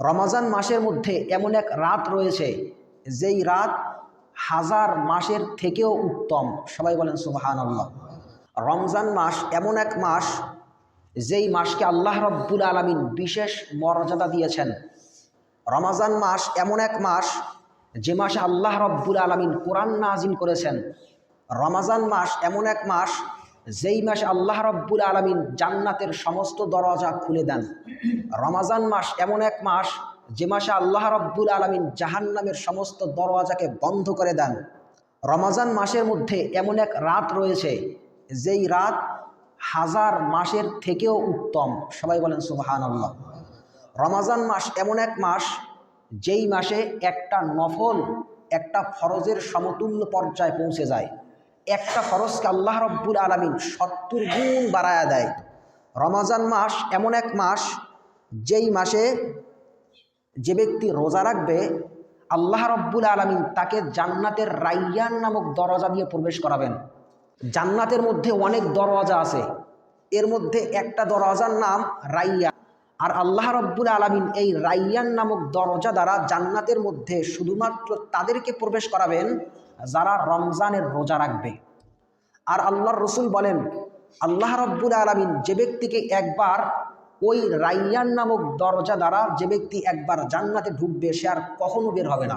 রমজান মাসের মধ্যে এমন এক রাত রয়েছে যেই রাত হাজার মাসের থেকেও উত্তম। সবাই বলেন সুবহানাল্লাহ। রমজান মাস এমন এক মাস যেই মাসকে আল্লাহ রব্বুল আলামিন বিশেষ মর্যাদা দিয়েছেন। রমজান মাস এমন এক মাস যে মাসে আল্লাহ রব্বুল আলামিন কোরআন নাজিল করেছেন। রমজান মাস এমন এক মাস যেই মাসে আল্লাহ রব্বুল আলামিন জান্নাতের সমস্ত দরজা খুলে দেন। রমজান মাস এমন এক মাস যে মাসে আল্লাহ রব্বুল আলামিন জাহান্নামের সমস্ত দরওয়াজাকে বন্ধ করে দেন। রমজান মাসের মধ্যে এমন এক রাত রয়েছে যেই রাত হাজার মাসের থেকেও উত্তম। সবাই বলেন সুবহানাল্লাহ। রমজান মাস এমন এক মাস যেই মাসে একটা নফল একটা ফরজের সমতুল্য পর্যায়ে পৌঁছে যায়। একটা ফরজকে আল্লাহ রব্বুল আলামিন 70 গুণ বাড়ায়া দেয়। রমজান মাস এমন এক মাস যেই মাসে যে ব্যক্তি রোজা রাখবে আল্লাহ রব্বুল আলামিন তাকে জান্নাতের রাইয়ান নামক দরজা দিয়ে প্রবেশ করাবেন। জান্নাতের মধ্যে অনেক দরওয়াজা আছে, এর মধ্যে একটা দরওয়াজার নাম রাইয়ান। আর আল্লাহ রব্বুল আলামিন এই রাইয়ান নামক দরজা দ্বারা জান্নাতের মধ্যে শুধুমাত্র তাদেরকে প্রবেশ করাবেন যারা রমজানের রোজা রাখবে। আর আল্লাহর রসুল বলেন, আল্লাহ রব্বুল আলামিন যে ব্যক্তিকে একবার ওই রাইয়ান নামক দরজা দ্বারা যে ব্যক্তি একবার জান্নাতে ঢুকবে সে আর কখনো বের হবে না।